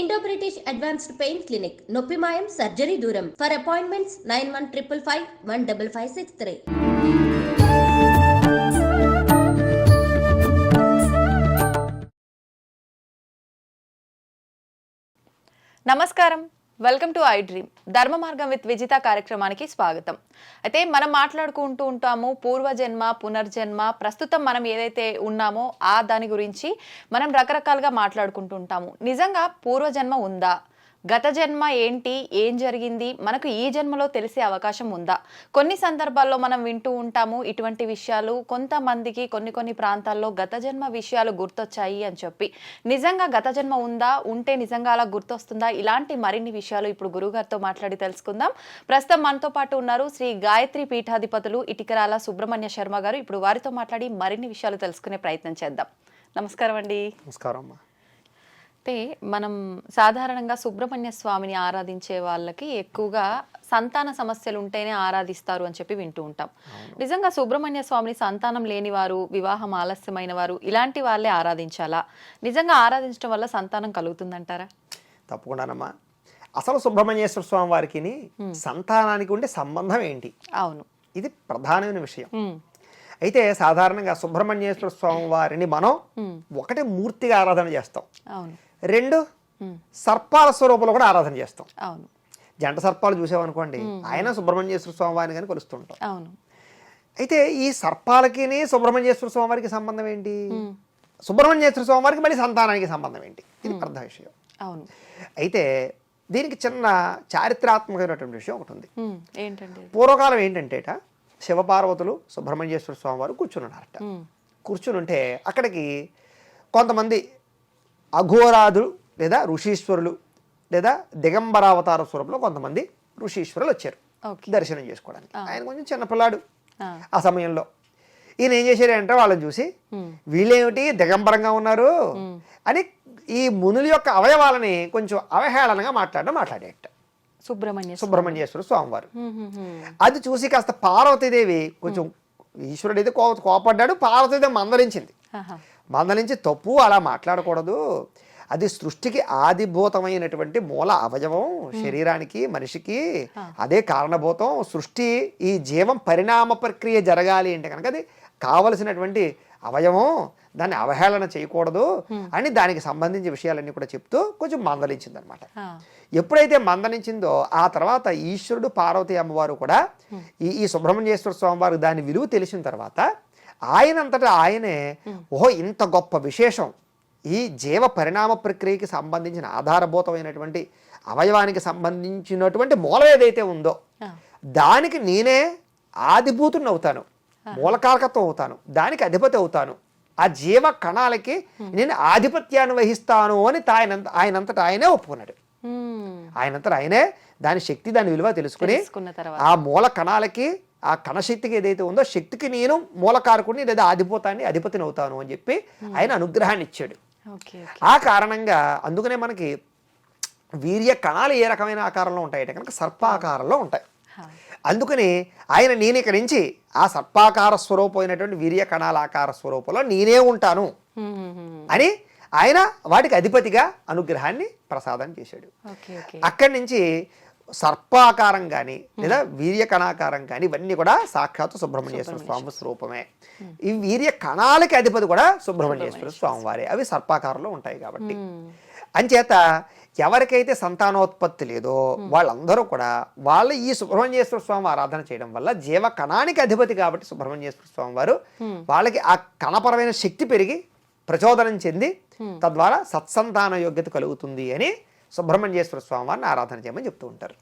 Indo-British Advanced Pain Clinic, నొప్పి మాయం surgery దూరం. For appointments 9155515563. నమస్కారం, వెల్కమ్ టు ఐ డ్రీమ్. ధర్మ మార్గం విత్ విజిత కార్యక్రమానికి స్వాగతం. అయితే మనం మాట్లాడుకుంటూ ఉంటాము పూర్వజన్మ, పునర్జన్మ, ప్రస్తుతం మనం ఏదైతే ఉన్నామో దాని గురించి మనం రకరకాలుగా మాట్లాడుకుంటూ ఉంటాము. నిజంగా పూర్వజన్మ ఉందా? గత జన్మ ఏంటి, ఏం జరిగింది, మనకు ఈ జన్మలో తెలిసే అవకాశం ఉందా? కొన్ని సందర్భాల్లో మనం వింటూ ఉంటాము ఇటువంటి విషయాలు. కొంతమందికి కొన్ని ప్రాంతాల్లో గత జన్మ విషయాలు గుర్తొచ్చాయి అని చెప్పి. నిజంగా గత జన్మ ఉందా? ఉంటే నిజంగా అలా గుర్తొస్తుందా? ఇలాంటి మరిన్ని విషయాలు ఇప్పుడు గురుగారితో మాట్లాడి తెలుసుకుందాం. ప్రస్తుతం మనతో పాటు ఉన్నారు శ్రీ గాయత్రి పీఠాధిపతులు ఇటికరాల సుబ్రహ్మణ్య శర్మ గారు. ఇప్పుడు వారితో మాట్లాడి మరిన్ని విషయాలు తెలుసుకునే ప్రయత్నం చేద్దాం. నమస్కారం అండి. నమస్కారం అమ్మా. అంటే మనం సాధారణంగా సుబ్రహ్మణ్య స్వామిని ఆరాధించే వాళ్ళకి ఎక్కువగా సంతాన సమస్యలు ఉంటేనే ఆరాధిస్తారు అని చెప్పి వింటూ ఉంటాం. నిజంగా సుబ్రహ్మణ్య స్వామిని సంతానం లేని వారు, వివాహం ఆలస్యమైన వారు, ఇలాంటి వాళ్ళే ఆరాధించాలా? నిజంగా ఆరాధించడం వల్ల సంతానం కలుగుతుందంటారా? తప్పకుండానమ్మా. అసలు సుబ్రహ్మణ్యేశ్వర స్వామి వారికి సంతానానికి ఉండే సంబంధం ఏంటి? అవును, ఇది ప్రధానమైన విషయం. అయితే సాధారణంగా సుబ్రహ్మణ్యేశ్వర స్వామి వారిని మనం ఒకటి మూర్తిగా ఆరాధన చేస్తాం, రెండు సర్పాల స్వరూపంలో కూడా ఆరాధన చేస్తాం. అవును, జంట సర్పాలు చూసామనుకోండి, ఆయన సుబ్రహ్మణ్యేశ్వర స్వామి వారిని కానీ కొలుస్తుంటాం. అవును. అయితే ఈ సర్పాలకి సుబ్రహ్మణ్యేశ్వర స్వామి వారికి సంబంధం ఏంటి? సుబ్రహ్మణ్యేశ్వర స్వామి వారికి మళ్ళీ సంతానానికి సంబంధం ఏంటి? ఇది ప్రధాన విషయం. అవును. అయితే దీనికి చిన్న చారిత్రాత్మకమైనటువంటి విషయం ఒకటి ఉంది. ఏంటంటే పూర్వకాలం ఏంటంటేట శివపార్వతులు సుబ్రహ్మణ్యేశ్వర స్వామి వారు కూర్చున్నారట. కూర్చుని ఉంటే అక్కడికి కొంతమంది అఘోరాదులు లేదా ఋషీశ్వరులు లేదా దిగంబరావతార స్వరూపంలో కొంతమంది ఋషీశ్వరులు వచ్చారు దర్శనం చేసుకోవడానికి. ఆయన కొంచెం చిన్నపిల్లాడు ఆ సమయంలో. ఈయన ఏం చేశారంటే వాళ్ళని చూసి వీళ్ళేమిటి దిగంబరంగా ఉన్నారు అని ఈ మునుల యొక్క అవయవాలని కొంచెం అవహేళనగా మాట్లాడేట సుబ్రహ్మణ్యేశ్వర స్వామివారు. అది చూసి కాస్త పార్వతీదేవి కొంచెం, ఈశ్వరుడు అయితే కోపడ్డాడు, పార్వతీదేవి మందలించి తప్పు అలా మాట్లాడకూడదు, అది సృష్టికి ఆదిభూతమైనటువంటి మూల అవయవం, శరీరానికి మనిషికి అదే కారణభూతం. సృష్టి ఈ జీవం పరిణామ ప్రక్రియ జరగాలి అంటే కనుక అది కావలసినటువంటి అవయవం, దాన్ని అవహేళన చేయకూడదు అని దానికి సంబంధించిన విషయాలన్నీ కూడా చెప్తూ కొంచెం మందలించింది అనమాట. ఎప్పుడైతే మందలించిందో ఆ తర్వాత ఈశ్వరుడు, పార్వతీ అమ్మవారు కూడా ఈ సుబ్రహ్మణ్యేశ్వర స్వామి వారికి దాని విలువ తెలిసిన తర్వాత ఆయనంతటా ఆయనే, ఓహో ఇంత గొప్ప విశేషం, ఈ జీవ పరిణామ ప్రక్రియకి సంబంధించిన ఆధారభూతమైనటువంటి అవయవానికి సంబంధించినటువంటి మూలం ఏదైతే ఉందో దానికి నేనే ఆదిభూతుని అవుతాను, మూలకారకత్వం అవుతాను, దానికి అధిపతి అవుతాను, ఆ జీవ కణాలకి నేను ఆధిపత్యాన్ని వహిస్తాను అని ఆయనంతటా ఆయనే ఒప్పుకున్నాడు. ఆయనంతటా ఆయనే దాని శక్తి, దాని విలువ తెలుసుకుని ఆ మూల కణాలకి, ఆ కణశక్తికి ఏదైతే ఉందో శక్తికి నేను మూలకారకుడిని లేదా ఆధిపతాన్ని అధిపతిని అవుతాను అని చెప్పి ఆయన అనుగ్రహాన్ని ఇచ్చాడు. ఆ కారణంగా అందుకనే మనకి వీర్య కణాలు ఏ రకమైన ఆకారంలో ఉంటాయంటే కనుక సర్పాకారంలో ఉంటాయి. అందుకని ఆయన నేను ఇక్కడి నుంచి ఆ సర్పాకార స్వరూపమైనటువంటి వీర్య కణాల ఆకార స్వరూపంలో నేనే ఉంటాను అని ఆయన వాటికి అధిపతిగా అనుగ్రహాన్ని ప్రసాదం చేశాడు. అక్కడి నుంచి సర్పాకారం కానీ లేదా వీర్య కణాకారం కానీ ఇవన్నీ కూడా సాక్షాత్తు సుబ్రహ్మణ్యేశ్వర స్వామి స్వరూపమే. ఈ వీర్య కణాలకి అధిపతి కూడా సుబ్రహ్మణ్యేశ్వర స్వామి వారే, అవి సర్పాకారంలో ఉంటాయి కాబట్టి. అంచేత ఎవరికైతే సంతానోత్పత్తి లేదో వాళ్ళందరూ కూడా వాళ్ళ ఈ సుబ్రహ్మణ్యేశ్వర స్వామి ఆరాధన చేయడం వల్ల జీవ కణానికి అధిపతి కాబట్టి సుబ్రహ్మణ్యేశ్వర స్వామి వారు వాళ్ళకి ఆ కణపరమైన శక్తి పెరిగి ప్రచోదనం చెంది తద్వారా సత్సంతాన యోగ్యత కలుగుతుంది అని సుబ్రహ్మణ్యేశ్వర స్వామి వారిని ఆరాధన చేయమని చెప్తూ ఉంటారు.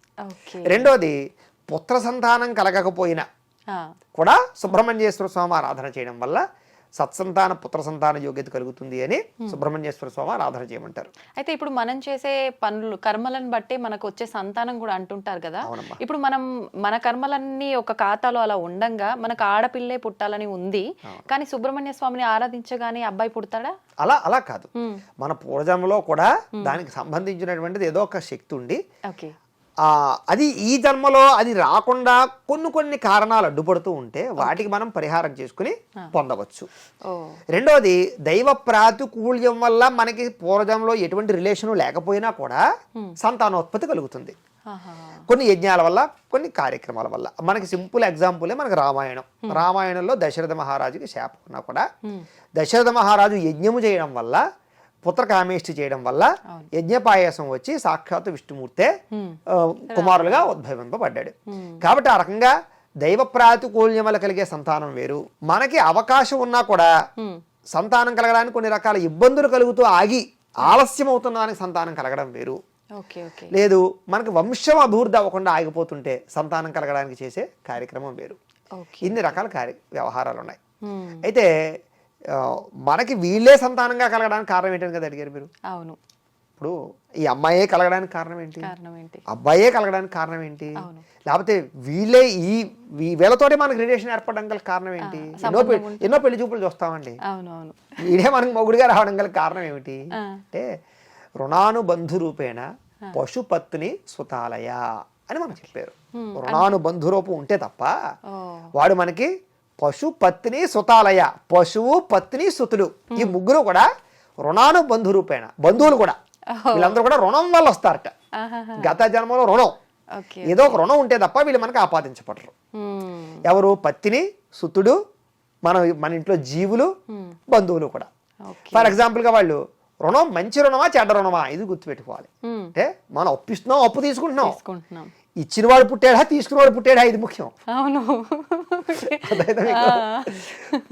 రెండోది, పుత్ర సంతానం కలగకపోయినా కూడా సుబ్రహ్మణ్యేశ్వర స్వామి ఆరాధన చేయడం వల్ల సత్సంతాన పుత్ర సంతాన యోగ్యత కలుగుతుంది అని సుబ్రహ్మణ్యేశ్వర స్వామి ఆరాధన చేయమంటారు. అయితే ఇప్పుడు మనం చేసే పనులు, కర్మలను బట్టి మనకు వచ్చే సంతానం కూడా అంటుంటారు కదా. ఇప్పుడు మన కర్మలన్నీ ఒక ఖాతాలో అలా ఉండంగా మనకు ఆడపిల్లే పుట్టాలని ఉంది, కానీ సుబ్రహ్మణ్య స్వామిని ఆరాధించగానే అబ్బాయి పుడతాడా? అలా కాదు. మన పూర్వజన్మలో కూడా దానికి సంబంధించినటువంటిది ఏదో ఒక శక్తి ఉండి అది ఈ జన్మలో అది రాకుండా కొన్ని కారణాలు అడ్డుపడుతూ ఉంటే వాటికి మనం పరిహారం చేసుకుని పొందవచ్చు. రెండోది దైవ ప్రాతికూల్యం వల్ల మనకి పూర్వజంలో ఎటువంటి రిలేషను లేకపోయినా కూడా సంతానోత్పత్తి కలుగుతుంది. కొన్ని యజ్ఞాల వల్ల, కొన్ని కార్యక్రమాల వల్ల. మనకి సింపుల్ ఎగ్జాంపులే మనకి రామాయణంలో దశరథ మహారాజుకి శాపం ఉన్నా కూడా దశరథ మహారాజు యజ్ఞము చేయడం వల్ల, పుత్రకామేష్టి చేయడం వల్ల యజ్ఞపాయసం వచ్చి సాక్షాత్తు విష్ణుమూర్తే కుమారులుగా ఉద్భవింపబడ్డాడు. కాబట్టి ఆ రకంగా దైవ ప్రాతికూల్యం వల్ల కలిగే సంతానం వేరు. మనకి అవకాశం ఉన్నా కూడా సంతానం కలగడానికి కొన్ని రకాల ఇబ్బందులు కలుగుతూ ఆగి ఆలస్యం అవుతున్న దానికి సంతానం కలగడం వేరు. లేదు మనకి వంశం అభివృద్ధి అవ్వకుండా ఆగిపోతుంటే సంతానం కలగడానికి చేసే కార్యక్రమం వేరు. ఇన్ని రకాల వ్యవహారాలు ఉన్నాయి. అయితే మనకి వీళ్ళే సంతానంగా కలగడానికి కారణం ఏంటని కదా అడిగారు మీరు. అవును. ఇప్పుడు ఈ అమ్మాయే కలగడానికి కారణం ఏంటి, అబ్బాయే కలగడానికి కారణం ఏంటి, లేకపోతే వీళ్ళే వీళ్ళతోటే మనకి రిలేషన్ ఏర్పడడం గల కారణం ఏంటి? ఎన్నో పెళ్లి చూపులు చూస్తామండి. వీడే మనకి మొగుడిగా రావడం గల కారణం ఏమిటి అంటే రుణానుబంధు రూపేణ పశుపత్ని సుతాలయ అని మనకు చెప్పారు. రుణానుబంధు రూపం ఉంటే తప్ప వాడు మనకి పశుపత్ని సుతాలయ, పశువు పత్ని సుతులు ఈ ముగ్గురు కూడా రుణానుబంధు రూపేణ బంధువులు కూడా. వీళ్ళందరూ కూడా రుణం వల్ల వస్తారట. గత జన్మలో రుణం, ఏదో ఒక రుణం ఉంటే తప్ప వీళ్ళు మనకు ఆపాదించబడరు. ఎవరు? పత్ని, సుతుడు, మన ఇంట్లో జీవులు, బంధువులు కూడా. ఫర్ ఎగ్జాంపుల్ గా వాళ్ళు రుణం మంచి రుణమా చెడ్డ రుణమా ఇది గుర్తుపెట్టుకోవాలి. అంటే మనం అప్పిస్తున్నాం, అప్పు తీసుకుంటున్నాం. ఇచ్చినవాడు పుట్టాడా తీసుకున్నవాడు పుట్టాడా ఇది ముఖ్యం.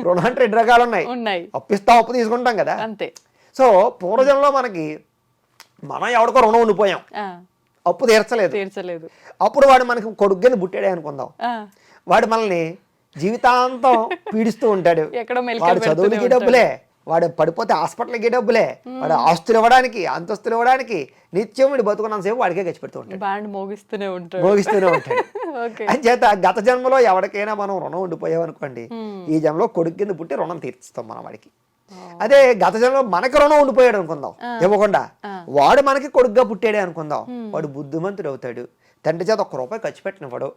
రుణం అంటే 2 రకాలు ఉన్నాయి. అప్పిస్తాం, అప్పు తీసుకుంటాం కదా. సో పూర్వజంలో మనకి మనం ఎవరికో రుణం ఉండిపోయాం, అప్పు తీర్చలేదు. అప్పుడు వాడు మనకి కొడుకుని పుట్టాడే అనుకుందాం. వాడు మనల్ని జీవితాంతం పీడిస్తూ ఉంటాడు. వాడు చదువులకి డబ్బులే, వాడు పడిపోతే హాస్పిటల్కి డబ్బులే, వాడు ఆస్తులు ఇవ్వడానికి, అంతస్తులు ఇవ్వడానికి నిత్యం వీడు బతుకున్నంత సేపు వాడికే ఖర్చు పెడుతూ ఉంటాడు, మోగిస్తూనే ఉంటాడు. అని చేత గత జన్మలో ఎవరికైనా మనం రుణం ఉండిపోయాం అనుకోండి, ఈ జన్మలో కొడుకు కింద పుట్టి రుణం తీర్చుతాం మనం వాడికి. అదే గత జన్మలో మనకి రుణం ఉండిపోయాడు అనుకుందాం ఇవ్వకుండా, వాడు మనకి కొడుకుగా పుట్టాడే అనుకుందాం, వాడు బుద్ధిమంతుడు అవుతాడు. తండ్రి చేత 1 రూపాయి ఖర్చు పెట్టినవాడు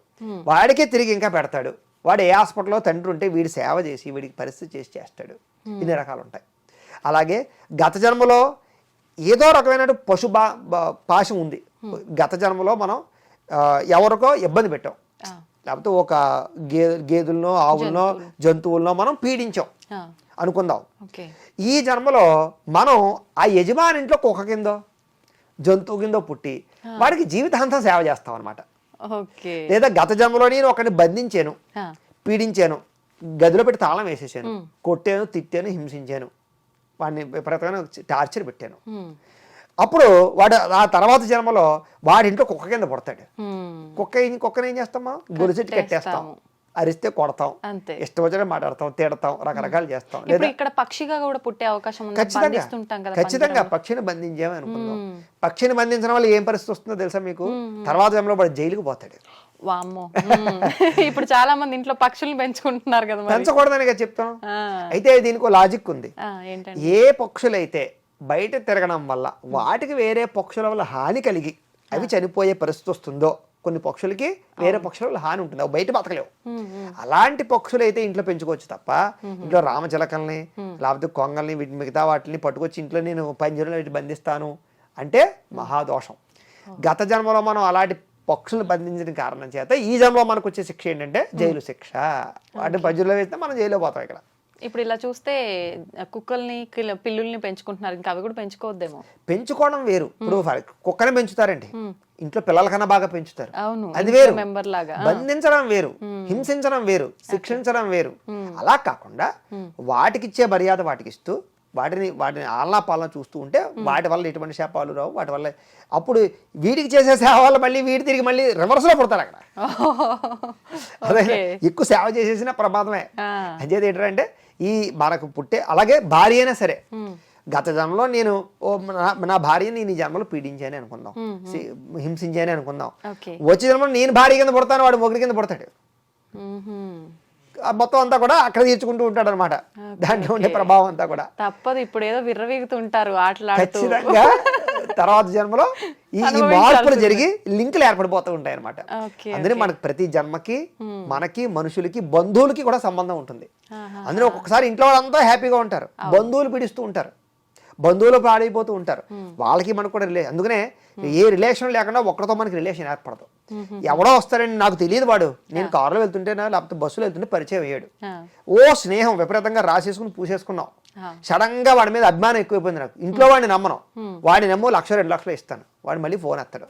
వాడికే తిరిగి ఇంకా పెడతాడు. వాడు ఏ హాస్పిటల్లో తండ్రి ఉంటే వీడి సేవ చేసి వీడికి పరిస్థితి చేస్తాడు. ఇన్ని రకాలు ఉంటాయి. అలాగే గత జన్మలో ఏదో రకమైన పశు పాశం ఉంది. గత జన్మలో మనం ఎవరికో ఇబ్బంది పెట్టాం, లేకపోతే ఒక గేదెలనో ఆవులనో జంతువులనో మనం పీడించాం అనుకుందాం. ఈ జన్మలో మనం ఆ యజమాని ఇంట్లో కుక్క కిందో జంతువు కిందో పుట్టి వాడికి జీవితాంతం సేవ చేస్తాం అనమాట. లేదా గత జన్మలో నేను ఒకరిని బంధించాను, పీడించాను, గదిలో పెట్టి తాళం వేసేసాను, కొట్టాను, తిట్టాను, హింసించాను, వాడిని విపరీతంగా టార్చర్ పెట్టాను. అప్పుడు వాడు ఆ తర్వాత జన్మలో వాడి ఇంట్లో కుక్క కింద పడతాడు. కుక్కని ఏం చేస్తామా? గొలుసెట్టి కట్టేస్తాం, అరిస్తే కొడతాం, ఇష్టం వచ్చిన మాట్లాడతాం, తిడతాం, రకరకాలు చేస్తాం. ఇక్కడ పక్షిగా కూడా పుట్టే అవకాశం ఖచ్చితంగా పక్షిని బంధించామని అనుకుందాం. పక్షిని బంధించడం వల్ల ఏం పరిస్థితి వస్తుందో తెలుసా మీకు? తర్వాత జన్మలో వాడు జైలుకు పోతాడు. ఇప్పుడు చాలా మంది ఇంట్లో పక్షుల్ని పెంచుకుంటున్నారు కదా. పెంచకూడదని చెప్తాం. అయితే దీనికి లాజిక్ ఉంది. ఏ పక్షులైతే బయట తిరగడం వల్ల వాటికి వేరే పక్షుల వల్ల హాని కలిగి అవి చనిపోయే పరిస్థితి వస్తుందో, కొన్ని పక్షులకి వేరే పక్షుల వల్ల హాని ఉంటుంది, అవి బయట బతకలేవు. అలాంటి పక్షులు అయితే ఇంట్లో పెంచుకోవచ్చు తప్ప ఇంట్లో రామచిలకల్ని లేకపోతే కొంగల్ని వీటి మిగతా వాటిని పట్టుకొచ్చి ఇంట్లో నేను పంజరంలో వీటి బంధిస్తాను అంటే మహాదోషం. గత జన్మలో మనం అలాంటి పక్షులను బంధించిన కారణం చేత ఈ జన్మలో మనకు వచ్చే శిక్ష ఏంటంటే జైలు శిక్ష. వాటిని పంజరంలో వేస్తే మనం జైల్లో పోతాం. ఇక్కడ ఇప్పుడు ఇలా చూస్తే కుక్కల్ని పిల్లుల్ని పెంచుకుంటున్నారు, ఇంకా అవి కూడా పెంచుకోవద్దేమో. పెంచుకోవడం వేరు. ఇప్పుడు కుక్కని పెంచుతారండి, ఇంట్లో పిల్లల కన్నా బాగా పెంచుతారు, అది వేరు. మెంబర్ లాగా బంధించడం వేరు, హింసించడం వేరు, శిక్షించడం వేరు. అలా కాకుండా వాటికి ఇచ్చే మర్యాద వాటికి ఇస్తూ వాటిని ఆలనా పాలన చూస్తూ ఉంటే వాటి వల్ల ఎటువంటి శాపాలు రావు. వాటి వల్ల అప్పుడు వీడికి చేసే సేవ వల్ల మళ్ళీ వీడి తిరిగి మళ్ళీ రివర్స్ లో పుడతారు అక్కడ. అదే ఎక్కువ సేవ చేసేసిన ప్రమాదమే. అంచేది ఏంటంటే ఈ మనకు పుట్టే, అలాగే భార్య అయినా సరే, గత జన్మలో నేను నా భార్యని నేను ఈ జన్మలో పీడించాను అనుకుందాం, హింసించాను అనుకుందాం, వచ్చే జన్మలో నేను భార్య కింద పుడతాను, వాడు మొగుడి కింద పుడతాడు. మొత్తం అంతా కూడా అక్కడ తీర్చుకుంటూ ఉంటాడు అనమాట. దాంట్లో ఉండే ప్రభావం అంతా కూడా తప్పదు. ఇప్పుడు ఏదో విర్రవీగుతుంటారు, ఖచ్చితంగా తర్వాత జన్మలో ఈ మార్పులు జరిగి లింకులు ఏర్పడిపోతూ ఉంటాయి అనమాట. అందుకే మనకి ప్రతి జన్మకి మనకి మనుషులకి బంధువులకి కూడా సంబంధం ఉంటుంది. అందులో ఒక్కొక్కసారి ఇంట్లో వాళ్ళంతా హ్యాపీగా ఉంటారు, బంధువులు పీడిస్తూ ఉంటారు, బంధువులు పాడైపోతూ ఉంటారు, వాళ్ళకి మనకు కూడా అందుకనే ఏ రిలేషన్ లేకుండా ఒక్కరితో మనకి రిలేషన్ ఏర్పడదు. ఎవడో వస్తాడని నాకు తెలియదు, వాడు నేను కారులో వెళ్తుంటేనా లేకపోతే బస్సులో వెళ్తుంటే పరిచయం అయ్యాడు, ఓ స్నేహం విపరీతంగా రాసేసుకుని పూసేసుకున్నాం, సడన్ గా వాడి మీద అభిమానం ఎక్కువైపోయింది నాకు, ఇంట్లో వాడిని నమ్మను, వాడిని నమ్మో 1,00,000 2 లక్షలు ఇస్తాను, వాడు మళ్ళీ ఫోన్ ఎత్తాడు.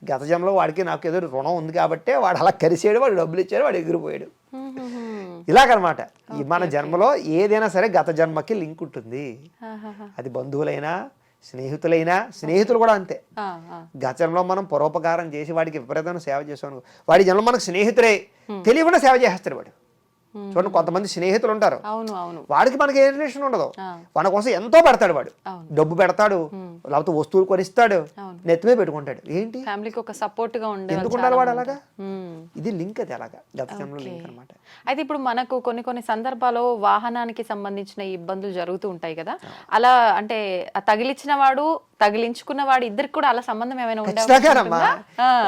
గత జన్మలో వాడికి నాకు ఏదో రుణం ఉంది కాబట్టి వాడు అలా కలిసాడు, వాడు డబ్బులు ఇచ్చాడు, వాడు ఎగిరిపోయాడు. ఇలాగనమాట ఈ మన జన్మలో ఏదైనా సరే గత జన్మకి లింక్ ఉంటుంది. అది బంధువులైనా స్నేహితులైనా, స్నేహితులు కూడా అంతే. గత జన్మలో మనం పరోపకారం చేసి వాడికి విపరీతమైన సేవ చేసాం, వాడి జన్మలో మనకు స్నేహితులే తెలియకుండా సేవ చేస్తాడు వాడు. చూడండి, కొంతమంది స్నేహితులు ఉంటారు, వాడికి మనకి ఏ రిలేషన్ ఉండదు, మన కోసం ఎంతో పెడతాడు, వాడు డబ్బు పెడతాడు, లేకపోతే వస్తువులు కొనిస్తాడు, నెత్తిమే పెట్టుకుంటాడు. ఏంటి ఫ్యామిలీకి ఒక సపోర్ట్ గా ఉండే ఎందుకు ఉండాలి వాడు అలాగా? ఇది లింక్, అది అలాగా గత జన్మలో లింక్ అనమాట. అయితే ఇప్పుడు మనకు కొన్ని సందర్భాల్లో వాహనానికి సంబంధించిన ఇబ్బందులు జరుగుతూ ఉంటాయి కదా, అలా అంటే తగిలించిన వాడు తగిలించుకున్న వాడు ఇద్దరికి కూడా అలా సంబంధం ఏమైనా ఖచ్చితంగానమ్మా.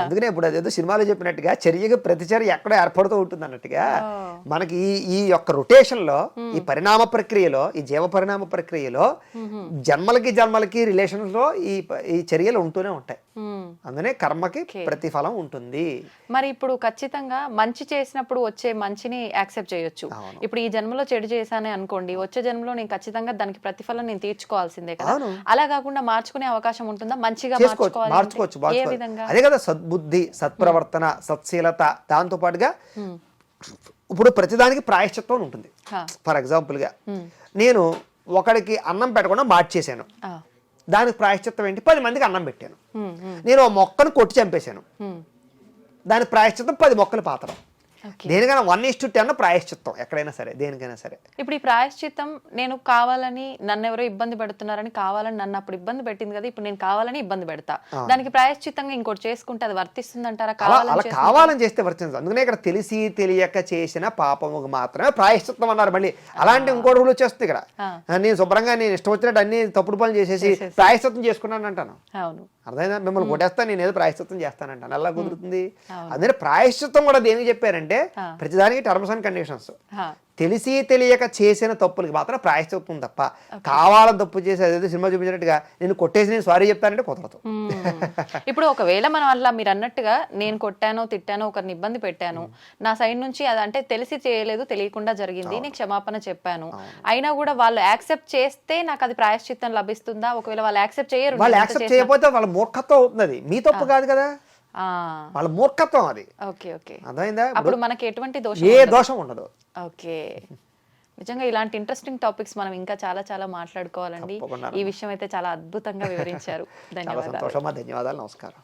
అందుకనే ఇప్పుడు అదేదో సినిమాలో చెప్పినట్టుగా చర్యగా ప్రతిచర్య ఎక్కడ ఏర్పడుతూ ఉంటుంది అన్నట్టుగా మనకి ఈ యొక్క రొటేషన్ లో, ఈ పరిణామ ప్రక్రియలో, ఈ జీవ పరిణామ ప్రక్రియలో జన్మలకి రిలేషన్స్ లో ఈ చర్యలు ఉంటూనే ఉంటాయి. అందుకనే కర్మకి ప్రతిఫలం ఉంటుంది. మరి ఇప్పుడు ఖచ్చితంగా మంచి చేసినప్పుడు వచ్చే మంచిని యాక్సెప్ట్ చేయొచ్చు. ఇప్పుడు ఈ జన్మలో చెడు చేశానే అనుకోండి, వచ్చే జన్మలో నేను ఖచ్చితంగా దానికి ప్రతిఫలం నేను తీర్చుకోవాల్సిందే కదా. అలా కాకుండా మార్చుకునే అవకాశం ఉంటుందా? మంచిగా మార్చుకోవచ్చు. అదే కదా సద్బుద్ధి, సత్ప్రవర్తన, సత్శీలత. దాంతో పాటుగా ఇప్పుడు ప్రతిదానికి ప్రాయశ్చిత్వం ఉంటుంది. ఫర్ ఎగ్జాంపుల్ గా నేను ఒకడికి అన్నం పెట్టకుండా మార్చేశాను, దానికి ప్రాయశ్చిత్తం ఏంటి? 10 మందికి అన్నం పెట్టాను. నేను ఆ మొక్కను కొట్టి చంపేశాను, దాని ప్రాయశ్చిత్తం 10 మొక్కలు పాతడం. దేనికైనా 1:10 ప్రాయశ్చిత్తం ఎక్కడైనా సరే, దేనికైనా సరే. ఇప్పుడు ఈ ప్రాయశ్చిత్తం నేను కావాలని నన్ను ఎవరో ఇబ్బంది పెడుతున్నారని, కావాలని నన్ను అప్పుడు ఇబ్బంది పెట్టింది కదా, ఇప్పుడు నేను కావాలని ఇబ్బంది పెడతా, దానికి ప్రాయశ్చిత్తంగా ఇంకోటి చేసుకుంటే అది వర్తిస్తుంది అంటారా? కావాలని చేస్తే వర్తించదు. అందుకనే ఇక్కడ తెలిసి తెలియక చేసిన పాపముకు మాత్రమే ప్రాయశ్చిత్తం అన్నారు. మళ్ళీ అలాంటి ఇంకో రూల్ వచ్చేస్తుంది ఇక్కడ. నేను శుభ్రంగా నేను ఇష్టం వచ్చినట్టు అన్ని తప్పుడు పనులు చేసేసి ప్రాయశ్చిత్తం చేసుకున్నాను అంటాను. అర్థమైందా? మిమ్మల్ని కొట్టేస్తాను, నేను ఏదో ప్రాయశ్చిత్తం చేస్తానంటాను, ఎలా కుదురుతుంది? అందుకని ప్రాయశ్చిత్తం కూడా దేనికి చెప్పారంటే ప్రతిదానికి టర్మ్స్ అండ్ కండిషన్స్. తెలిసి తెలియక చేసిన తప్పులకి మాత్రం ప్రాయశ్చిత్తం తప్ప కావాలని తప్పు చేసి అదేదో సినిమా చూపించినట్టుగా నేను కొట్టేసి నేను సారీ చెప్తానంటే కుదరదు. ఇప్పుడు ఒకవేళ మనం అట్లా మీరు అన్నట్టుగా నేను కొట్టానో తిట్టానో ఒకరిని ఇబ్బంది పెట్టాను, నా సైడ్ నుంచి అదంటే తెలిసి చేయలేదు, తెలియకుండా జరిగింది, నేను క్షమాపణ చెప్పాను, అయినా కూడా వాళ్ళు యాక్సెప్ట్ చేస్తే నాకు అది ప్రాయశ్చిత్తం లభిస్తుందా? ఒకవేళ వాళ్ళు యాక్సెప్ట్ చేయరు, వాళ్ళు యాక్సెప్ట్ చేయకపోతే వాళ్ళ మూర్ఖత్వం అవుతుంది, మీ తప్పు కాదు కదా, వాళ్ళ మూర్ఖత్వం అది. అర్థమైందా? అప్పుడు మనకి ఎటువంటి దోషం ఉండదు. ఓకే, నిజంగా ఇలాంటి ఇంట్రెస్టింగ్ టాపిక్స్ మనం ఇంకా చాలా చాలా మాట్లాడుకోవాలండి. ఈ విషయం అయితే చాలా అద్భుతంగా వివరించారు. ధన్యవాదాలు. నమస్కారం.